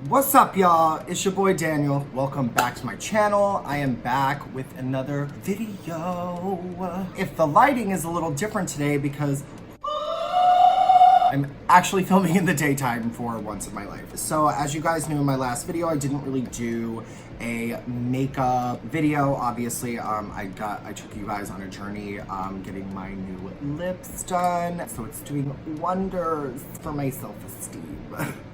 What's up, y'all? It's your boy Daniel. Welcome back to my channel. I am back with another video. If the lighting is a little different today because I'm actually filming in the daytime for once in my life. So as you guys knew in my last video, I didn't really do a makeup video. Obviously, I took you guys on a journey getting my new lips done. So it's doing wonders for my self-esteem.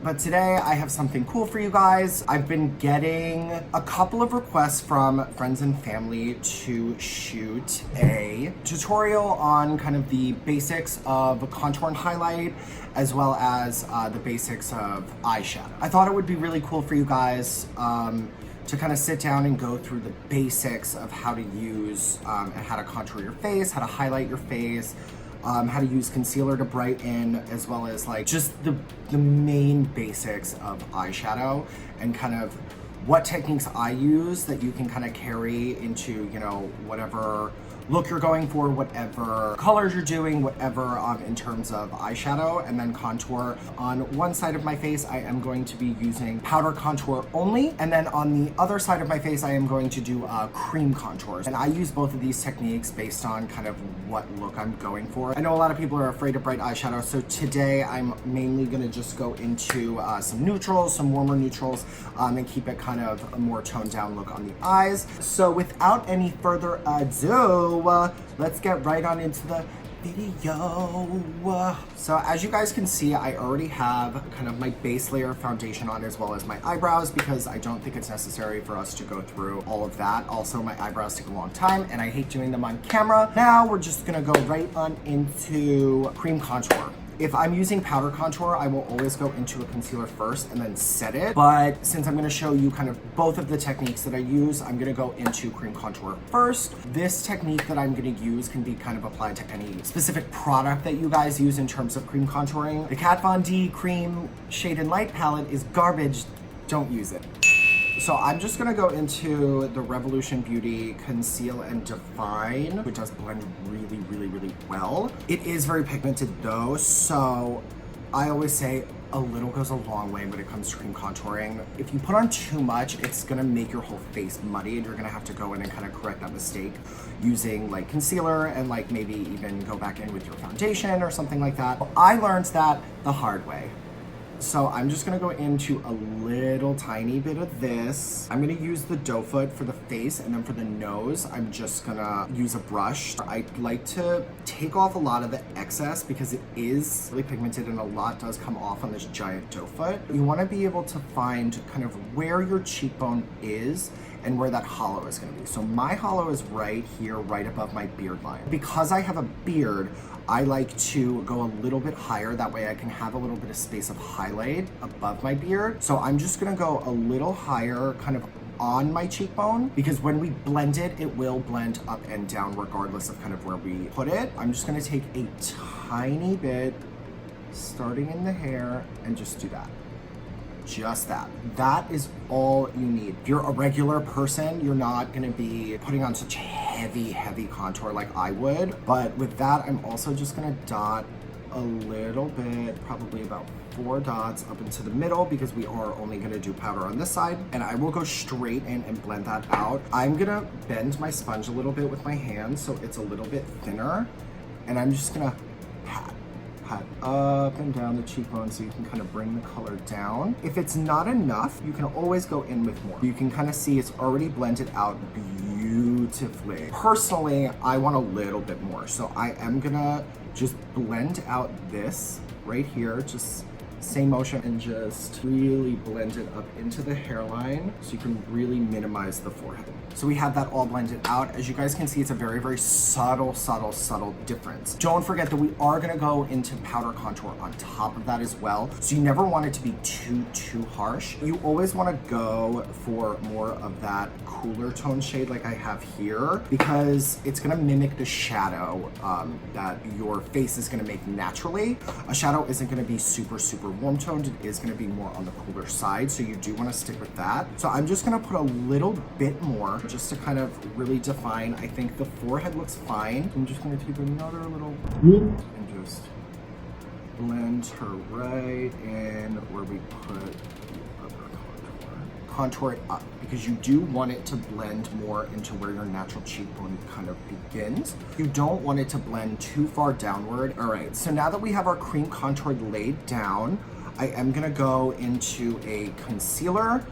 But today I have something cool for you guys. I've been getting a couple of requests from friends and family to shoot a tutorial on kind of the basics of contour and highlight, as well as the basics of eyeshadow. I thought it would be really cool for you guys to kind of sit down and go through the basics of how to use and how to contour your face, how to highlight your face, how to use concealer to brighten, as well as like just the main basics of eyeshadow and kind of what techniques I use that you can kind of carry into, you know, whatever look you're going for, whatever colors you're doing, whatever in terms of eyeshadow. And then contour. On one side of my face, I am going to be using powder contour only. And then on the other side of my face, I am going to do cream contours. And I use both of these techniques based on kind of what look I'm going for. I know a lot of people are afraid of bright eyeshadow, so today I'm mainly gonna just go into some neutrals, some warmer neutrals, and keep it kind of a more toned down look on the eyes. So without any further ado, let's get right on into the video. So as you guys can see, I already have kind of my base layer of foundation on, as well as my eyebrows, because I don't think it's necessary for us to go through all of that. Also, my eyebrows take a long time and I hate doing them on camera. Now we're just gonna go right on into cream contour. If I'm using powder contour, I will always go into a concealer first and then set it. But since I'm gonna show you kind of both of the techniques that I use, I'm gonna go into cream contour first. This technique that I'm gonna use can be kind of applied to any specific product that you guys use in terms of cream contouring. The Kat Von D Cream Shade and Light palette is garbage. Don't use it. So I'm just gonna go into the Revolution Beauty Conceal and Define, which does blend really, really, really well. It is very pigmented though, so I always say a little goes a long way when it comes to cream contouring. If you put on too much, it's gonna make your whole face muddy, and you're gonna have to go in and kind of correct that mistake using like concealer and like maybe even go back in with your foundation or something like that. I learned that the hard way. So I'm just gonna go into a little tiny bit of this. I'm gonna use the doe foot for the face, and then for the nose, I'm just gonna use a brush. I like to take off a lot of the excess because it is really pigmented and a lot does come off on this giant doe foot. You wanna be able to find kind of where your cheekbone is and where that hollow is gonna be. So my hollow is right here, right above my beard line. Because I have a beard, I like to go a little bit higher. That way I can have a little bit of space of highlight above my beard. So I'm just gonna go a little higher kind of on my cheekbone, because when we blend it, it will blend up and down regardless of kind of where we put it. I'm just gonna take a tiny bit, starting in the hair, and just do that. Just that. That is all you need. If you're a regular person, you're not gonna be putting on such heavy contour like I would. But with that, I'm also just gonna dot a little bit, probably about 4 dots up into the middle, because we are only gonna do powder on this side. And I will go straight in and blend that out. I'm gonna bend my sponge a little bit with my hand so it's a little bit thinner. And I'm just gonna pat up and down the cheekbone so you can kind of bring the color down. If it's not enough, you can always go in with more. You can kind of see it's already blended out beautifully. Personally, I want a little bit more, so I am gonna just blend out this right here, just same motion, and just really blend it up into the hairline so you can really minimize the forehead. So we have that all blended out. As you guys can see, it's a very, very subtle difference. Don't forget that we are gonna go into powder contour on top of that as well. So you never want it to be too harsh. You always wanna go for more of that cooler tone shade like I have here, because it's gonna mimic the shadow that your face is gonna make naturally. A shadow isn't gonna be super warm toned. It is gonna be more on the cooler side, so you do wanna stick with that. So I'm just gonna put a little bit more just to kind of really define. I think the forehead looks fine. I'm just gonna take another little and just blend her right in where we put the other contour it up because you do want it to blend more into where your natural cheekbone kind of begins. You don't want it to blend too far downward. All right, so now that we have our cream contour laid down, I am gonna go into a concealer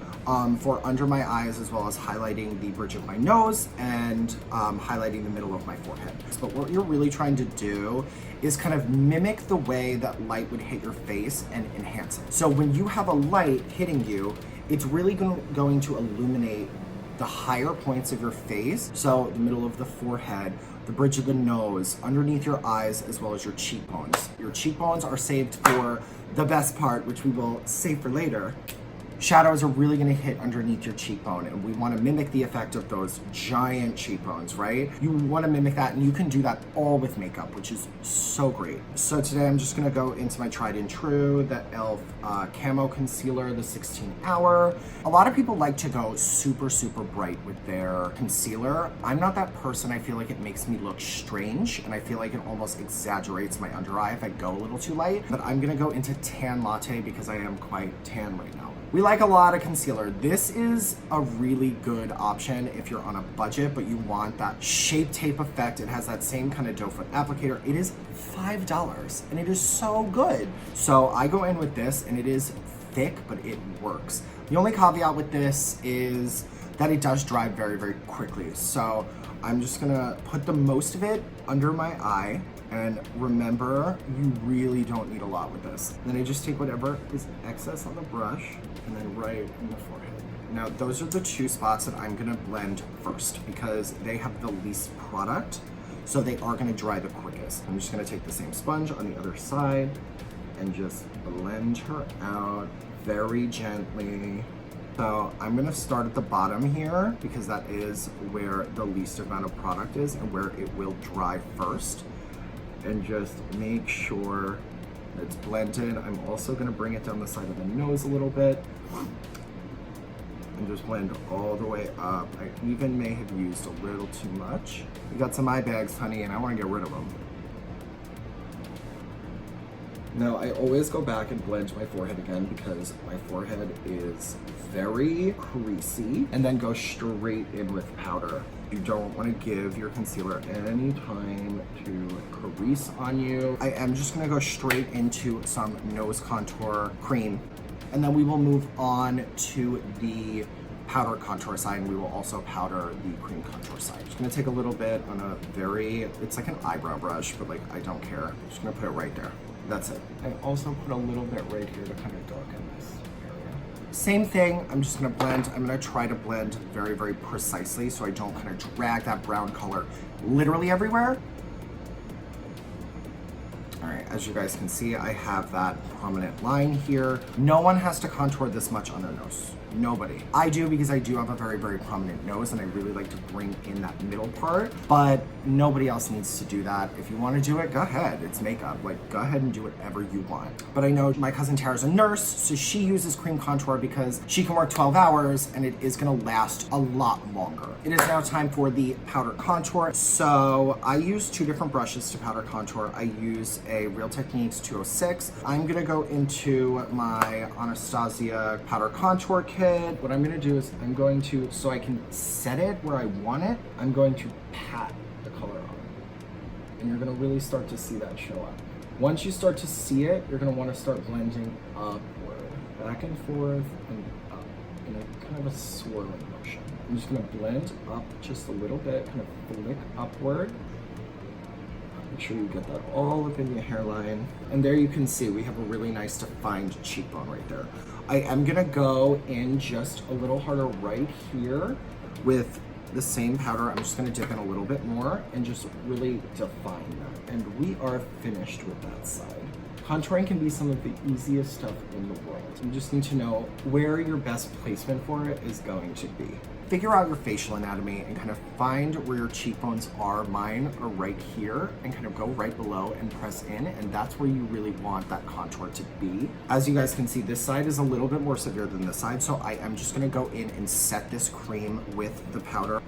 for under my eyes, as well as highlighting the bridge of my nose and highlighting the middle of my forehead. But what you're really trying to do is kind of mimic the way that light would hit your face and enhance it. So when you have a light hitting you, it's really going to illuminate the higher points of your face. So the middle of the forehead, the bridge of the nose, underneath your eyes, as well as your cheekbones. Your cheekbones are saved for the best part, which we will save for later. Shadows are really gonna hit underneath your cheekbone, and we wanna mimic the effect of those giant cheekbones, right? You wanna mimic that, and you can do that all with makeup, which is so great. So today I'm just gonna go into my tried and true, the e.l.f. Camo Concealer, the 16 hour. A lot of people like to go super, super bright with their concealer. I'm not that person. I feel like it makes me look strange, and I feel like it almost exaggerates my under eye if I go a little too light. But I'm gonna go into Tan Latte because I am quite tan right now. We like a lot of concealer. This is a really good option if you're on a budget, but you want that Shape Tape effect. It has that same kind of doe foot applicator. It is $5, and it is so good. So I go in with this, and it is thick, but it works. The only caveat with this is that it does dry very, very quickly. So I'm just gonna put the most of it under my eye. And remember, you really don't need a lot with this. Then I just take whatever is excess on the brush and then right in the forehead. Now, those are the two spots that I'm gonna blend first because they have the least product, so they are gonna dry the quickest. I'm just gonna take the same sponge on the other side and just blend her out very gently. So I'm gonna start at the bottom here because that is where the least amount of product is and where it will dry first. And just make sure it's blended. I'm also gonna bring it down the side of the nose a little bit and just blend all the way up. I even may have used a little too much. We got some eye bags, honey, and I wanna get rid of them. Now, I always go back and blend my forehead again because my forehead is very creasy, and then go straight in with powder. You don't want to give your concealer any time to crease on you. I am just going to go straight into some nose contour cream, and then we will move on to the powder contour side, and we will also powder the cream contour side. I'm just going to take a little bit on a very, it's like an eyebrow brush, but like I don't care. I'm just going to put it right there. That's it. I also put a little bit right here to kind of darken this area. Same thing, I'm just gonna blend. I'm gonna try to blend very, very precisely so I don't kind of drag that brown color literally everywhere. All right, as you guys can see, I have that prominent line here. No one has to contour this much on their nose. Nobody. I do because I do have a very, very prominent nose and I really like to bring in that middle part, but nobody else needs to do that. If you want to do it, go ahead. It's makeup. Like, go ahead and do whatever you want. But I know my cousin Tara's a nurse, so she uses cream contour because she can work 12 hours and it is going to last a lot longer. It is now time for the powder contour. So I use two different brushes to powder contour. I use a Real Techniques 206. I'm going to go into my Anastasia powder contour kit. What I'm going to do is I'm going to, so I can set it where I want it, I'm going to pat the color on. And you're going to really start to see that show up. Once you start to see it, you're going to want to start blending upward, back and forth and up in a kind of a swirling motion. I'm just going to blend up just a little bit, kind of flick upward. Make sure you get that all up in your hairline. And there you can see we have a really nice defined cheekbone right there. I am gonna go in just a little harder right here with the same powder. I'm just gonna dip in a little bit more and just really define that. And we are finished with that side. Contouring can be some of the easiest stuff in the world. You just need to know where your best placement for it is going to be. Figure out your facial anatomy and kind of find where your cheekbones are. Mine are right here, and kind of go right below and press in, and that's where you really want that contour to be. As you guys can see, this side is a little bit more severe than this side, so I am just gonna go in and set this cream with the powder.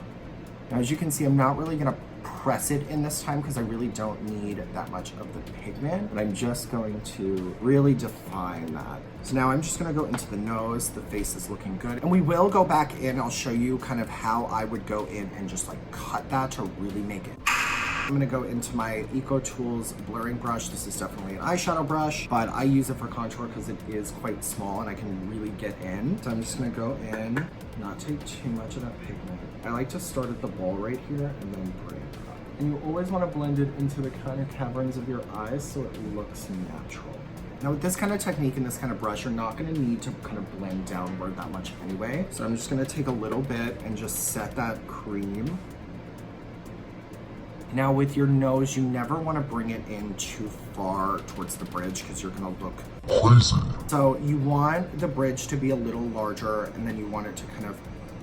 Now, as you can see, I'm not really gonna press it in this time because I really don't need that much of the pigment, but I'm just going to really define that. So now I'm just gonna go into the nose. The face is looking good. And we will go back in. I'll show you kind of how I would go in and just like cut that to really make it. I'm gonna go into my Eco Tools blurring brush. This is definitely an eyeshadow brush, but I use it for contour because it is quite small and I can really get in. So I'm just gonna go in, not take too much of that pigment. I like to start at the ball right here and then bring it up. And you always wanna blend it into the kind of caverns of your eyes so it looks natural. Now with this kind of technique and this kind of brush, you're not gonna need to kind of blend downward that much anyway. So I'm just gonna take a little bit and just set that cream. Now with your nose, you never want to bring it in too far towards the bridge because you're going to look crazy. So you want the bridge to be a little larger and then you want it to kind of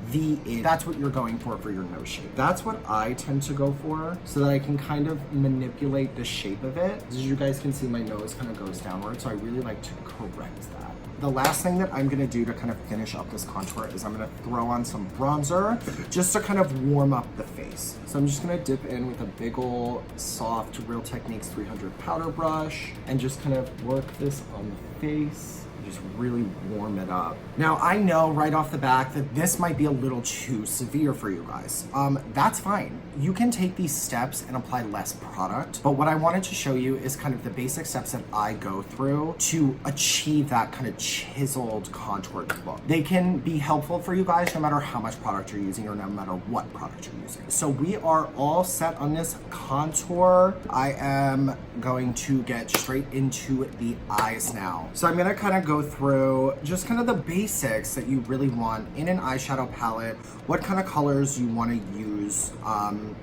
V in. That's what you're going for your nose shape. That's what I tend to go for so that I can kind of manipulate the shape of it. As you guys can see, my nose kind of goes downward, so I really like to correct that. The last thing that I'm gonna do to kind of finish up this contour is I'm gonna throw on some bronzer just to kind of warm up the face. So I'm just gonna dip in with a big ol' soft Real Techniques 300 powder brush and just kind of work this on the face. Just really warm it up. Now I know right off the bat that this might be a little too severe for you guys. That's fine. You can take these steps and apply less product, but what I wanted to show you is kind of the basic steps that I go through to achieve that kind of chiseled contoured look. They can be helpful for you guys no matter how much product you're using or no matter what product you're using. So we are all set on this contour. I am going to get straight into the eyes now. So I'm gonna kind of go through just kind of the basics that you really want in an eyeshadow palette, what kind of colors you want to use,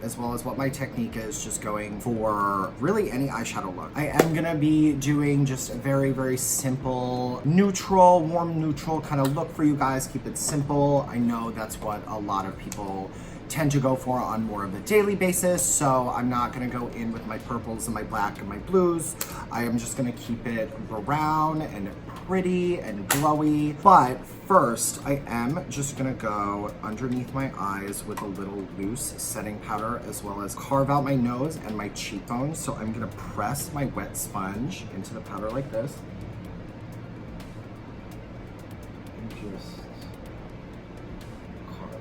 as well as what my technique is just going for really any eyeshadow look. I am gonna be doing just a very, very simple, neutral, warm neutral kind of look for you guys. Keep it simple. I know that's what a lot of people tend to go for on more of a daily basis, so I'm not gonna go in with my purples and my black and my blues. I am just gonna keep it brown and pretty and glowy. But first, I am just gonna go underneath my eyes with a little loose setting powder, as well as carve out my nose and my cheekbones. So I'm gonna press my wet sponge into the powder like this. And just carve.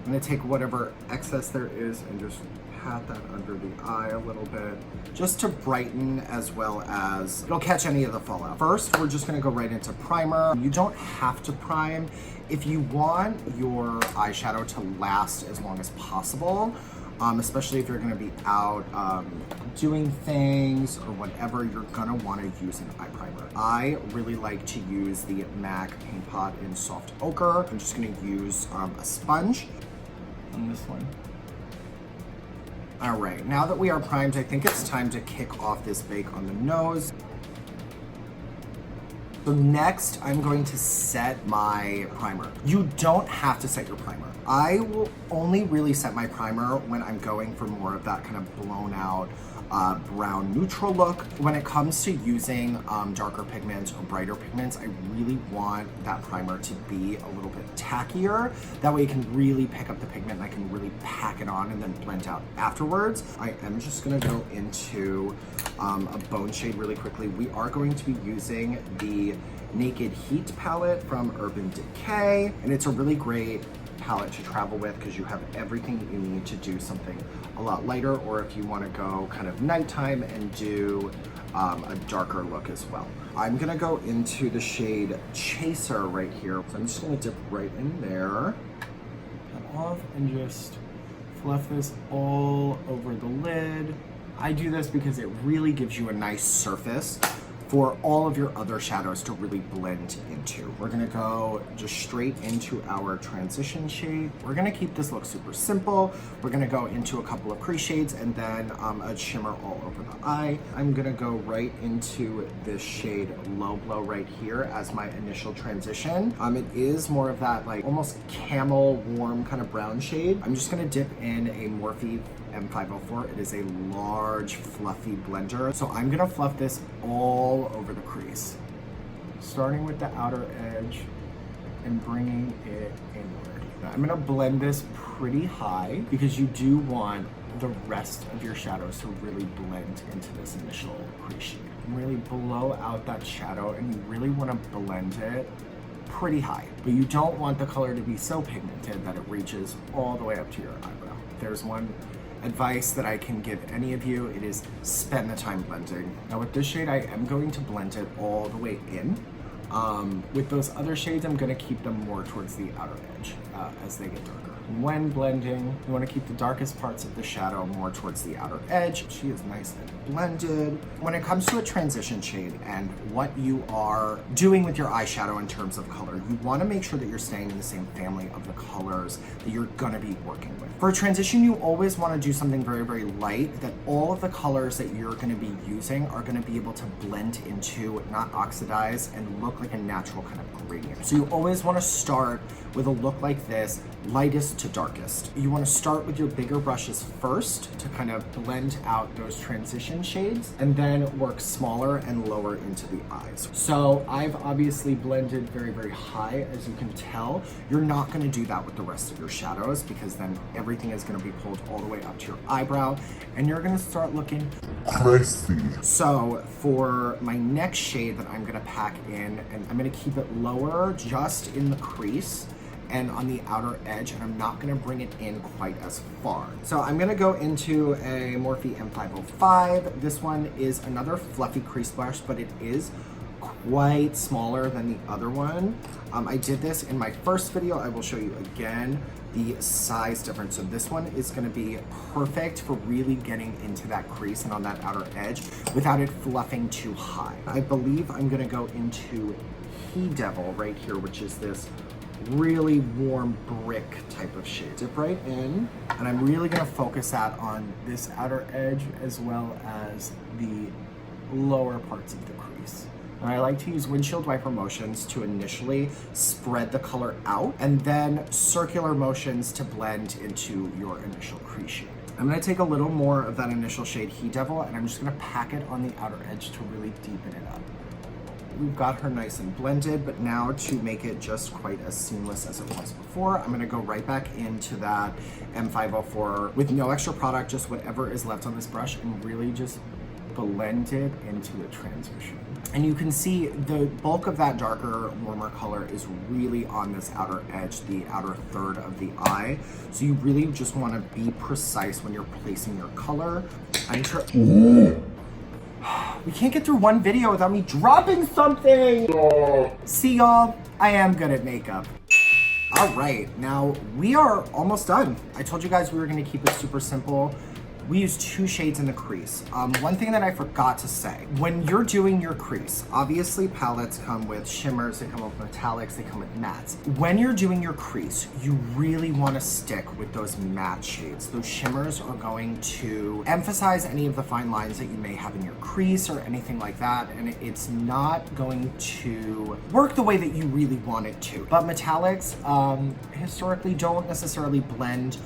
I'm gonna take whatever excess there is and just pat that under the eye a little bit, just to brighten as well as it'll catch any of the fallout. First, we're just gonna go right into primer. You don't have to prime. If you want your eyeshadow to last as long as possible, especially if you're gonna be out doing things or whatever, you're gonna wanna use an eye primer. I really like to use the MAC Paint Pot in Soft Ochre. I'm just gonna use a sponge on this one. All right, now that we are primed, I think it's time to kick off this bake on the nose. So next, I'm going to set my primer. You don't have to set your primer. I will only really set my primer when I'm going for more of that kind of blown out brown neutral look. When it comes to using darker pigments or brighter pigments, I really want that primer to be a little bit tackier. That way it can really pick up the pigment and I can really pack it on and then blend out afterwards. I am just gonna go into a bone shade really quickly. We are going to be using the Naked Heat palette from Urban Decay, and it's a really great palette to travel with because you have everything that you need to do something a lot lighter, or if you want to go kind of nighttime and do a darker look as well. I'm gonna go into the shade Chaser right here. So I'm just gonna dip right in there, cut off, and just fluff this all over the lid. I do this because it really gives you a nice surface for all of your other shadows to really blend into. We're gonna go just straight into our transition shade. We're gonna keep this look super simple. We're gonna go into a couple of crease shades and then a shimmer all over the eye. I'm gonna go right into this shade Low Blow right here as my initial transition. It is more of that like almost camel warm kind of brown shade. I'm just gonna dip in a Morphe M504. It is a large fluffy blender. So I'm gonna fluff this all over the crease. starting with the outer edge and bringing it inward. Now, I'm gonna blend this pretty high because you do want the rest of your shadows to really blend into this initial crease shade. Really blow out that shadow, and you really want to blend it pretty high, but you don't want the color to be so pigmented that it reaches all the way up to your eyebrow. There's one advice that I can give any of you, it is spend the time blending. Now with this shade, I am going to blend it all the way in. With those other shades, I'm going to keep them more towards the outer edge as they get darker. When blending, you want to keep the darkest parts of the shadow more towards the outer edge. She is nice and blended. When it comes to a transition shade and what you are doing with your eyeshadow in terms of color, you want to make sure that you're staying in the same family of the colors that you're going to be working with. For a transition, you always want to do something very, very light that all of the colors that you're going to be using are going to be able to blend into, not oxidize, and look like a natural kind of gradient. So you always want to start with a look like this, lightest to darkest. You want to start with your bigger brushes first to kind of blend out those transition shades, and then work smaller and lower into the eyes. So I've obviously blended very, very high, as you can tell. You're not going to do that with the rest of your shadows because then everything is going to be pulled all the way up to your eyebrow and you're going to start looking crazy. So for my next shade that I'm going to pack in, and I'm going to keep it lower just in the crease and on the outer edge, and I'm not gonna bring it in quite as far. So I'm gonna go into a Morphe M505. This one is another fluffy crease brush, but it is quite smaller than the other one. I did this in my first video. I will show you again the size difference. So this one is gonna be perfect for really getting into that crease and on that outer edge without it fluffing too high. I believe I'm gonna go into He Devil right here, which is this really warm brick type of shade. Dip right in, and I'm really gonna focus that on this outer edge as well as the lower parts of the crease. And I like to use windshield wiper motions to initially spread the color out, and then circular motions to blend into your initial crease shade. I'm gonna take a little more of that initial shade He Devil, and I'm just gonna pack it on the outer edge to really deepen it up. We've got her nice and blended, but now to make it just quite as seamless as it was before, I'm gonna go right back into that M504 with no extra product, just whatever is left on this brush, and really just blend it into the transition. And you can see the bulk of that darker, warmer color is really on this outer edge, the outer third of the eye. So you really just wanna be precise when you're placing your color. We can't get through one video without me dropping something. See y'all, I am good at makeup. All right, now we are almost done. I told you guys we were gonna keep it super simple. We use 2 shades in the crease. One thing that I forgot to say, when you're doing your crease, obviously palettes come with shimmers, they come with metallics, they come with mattes. When you're doing your crease, you really wanna stick with those matte shades. Those shimmers are going to emphasize any of the fine lines that you may have in your crease or anything like that, and it's not going to work the way that you really want it to. But metallics historically don't necessarily blend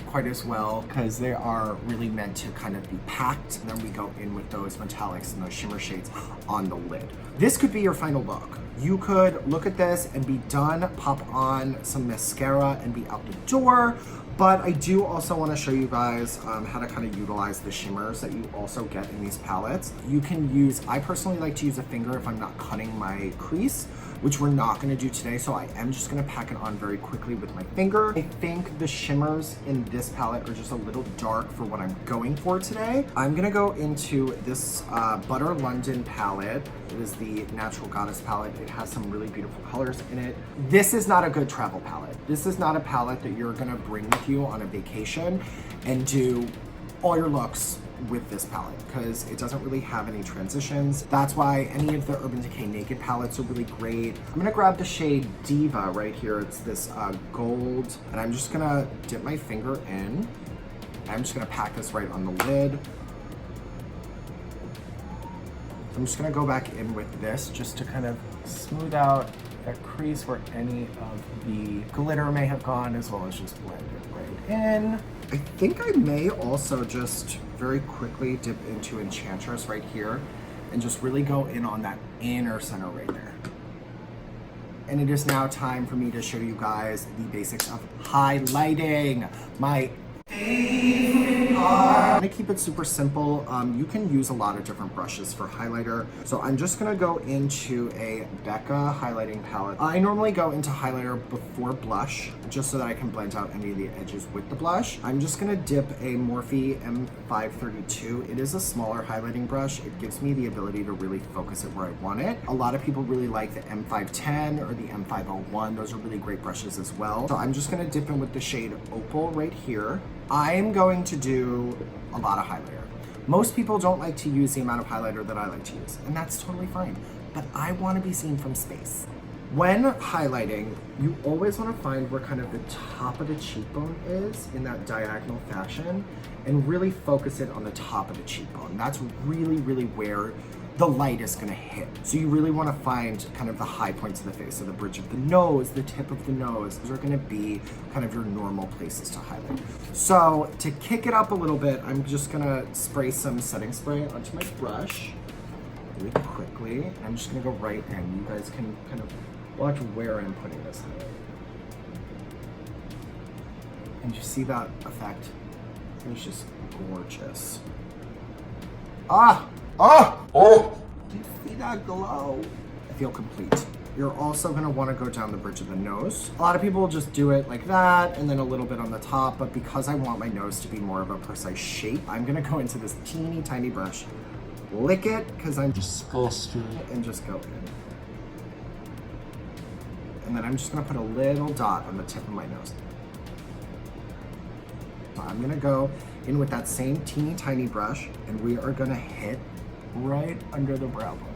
quite as well because they are really meant to kind of be packed, and then we go in with those metallics and those shimmer shades on the lid. This could be your final look. You could look at this and be done, pop on some mascara and be out the door. But I do also want to show you guys how to kind of utilize the shimmers that you also get in these palettes. You can use, I personally like to use a finger if I'm not cutting my crease, which we're not going to do today, so I am just going to pack it on very quickly with my finger. I think the shimmers in this palette are just a little dark for what I'm going for today. I'm going to go into this Butter London palette. It is the Natural Goddess palette. It has some really beautiful colors in it. This is not a good travel palette. This is not a palette that you're going to bring with you on a vacation and do all your looks with this palette because it doesn't really have any transitions. That's why any of the Urban Decay Naked palettes are really great. I'm gonna grab the shade Diva right here. It's this gold, and I'm just gonna dip my finger in. I'm just gonna pack this right on the lid. I'm just gonna go back in with this just to kind of smooth out that crease where any of the glitter may have gone, as well as just blend it right in. I think I may also just very quickly dip into Enchantress right here and just really go in on that inner center right there. And it is now time for me to show you guys the basics of highlighting. My favorite part. I'm gonna keep it super simple. You can use a lot of different brushes for highlighter. So I'm just gonna go into a Becca highlighting palette. I normally go into highlighter before blush, just so that I can blend out any of the edges with the blush. I'm just gonna dip a Morphe M532. It is a smaller highlighting brush. It gives me the ability to really focus it where I want it. A lot of people really like the M510 or the M501. Those are really great brushes as well. So I'm just gonna dip in with the shade Opal right here. I'm going to do a lot of highlighter. Most people don't like to use the amount of highlighter that I like to use, and that's totally fine, but I want to be seen from space. When highlighting, you always want to find where kind of the top of the cheekbone is in that diagonal fashion and really focus it on the top of the cheekbone. That's really, really where the light is going to hit. So you really want to find kind of the high points of the face. So the bridge of the nose, the tip of the nose, those are going to be kind of your normal places to highlight. So to kick it up a little bit, I'm just going to spray some setting spray onto my brush really quickly. I'm just going to go right in. You guys can kind of watch where I'm putting this highlight. And you see that effect? It's just gorgeous. Ah! Oh! Oh! Do you see that glow? I feel complete. You're also gonna wanna go down the bridge of the nose. A lot of people just do it like that and then a little bit on the top, but because I want my nose to be more of a precise shape, I'm gonna go into this teeny tiny brush, lick it, because I'm disgusted, and just go in. And then I'm just gonna put a little dot on the tip of my nose. I'm gonna go in with that same teeny tiny brush, and we are gonna hit right under the brow bone.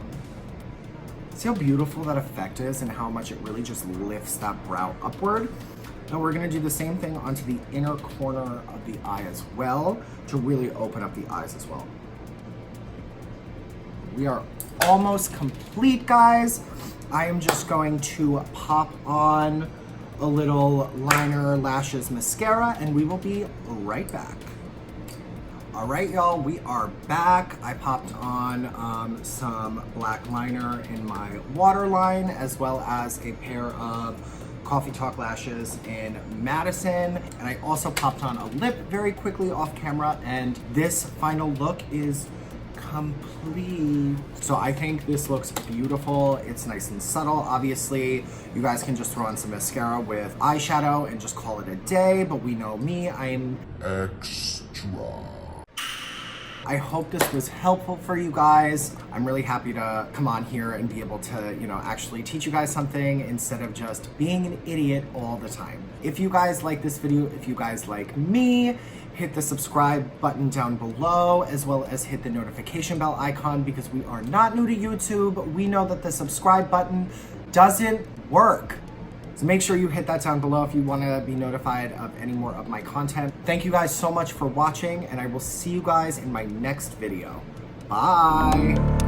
See how beautiful that effect is and how much it really just lifts that brow upward? Now we're gonna do the same thing onto the inner corner of the eye as well to really open up the eyes as well. We are almost complete, guys. I am just going to pop on a little liner, lashes, mascara, and we will be right back. All right, y'all, we are back. I popped on some black liner in my waterline, as well as a pair of Coffee Talk lashes in Madison. And I also popped on a lip very quickly off camera, and this final look is complete. So I think this looks beautiful. It's nice and subtle. Obviously, you guys can just throw on some mascara with eyeshadow and just call it a day, but we know me, I'm extra. I hope this was helpful for you guys. I'm really happy to come on here and be able to, actually teach you guys something instead of just being an idiot all the time. If you guys like this video, if you guys like me, hit the subscribe button down below, as well as hit the notification bell icon, because we are not new to YouTube. We know that the subscribe button doesn't work. So make sure you hit that down below if you want to be notified of any more of my content. Thank you guys so much for watching, and I will see you guys in my next video. Bye.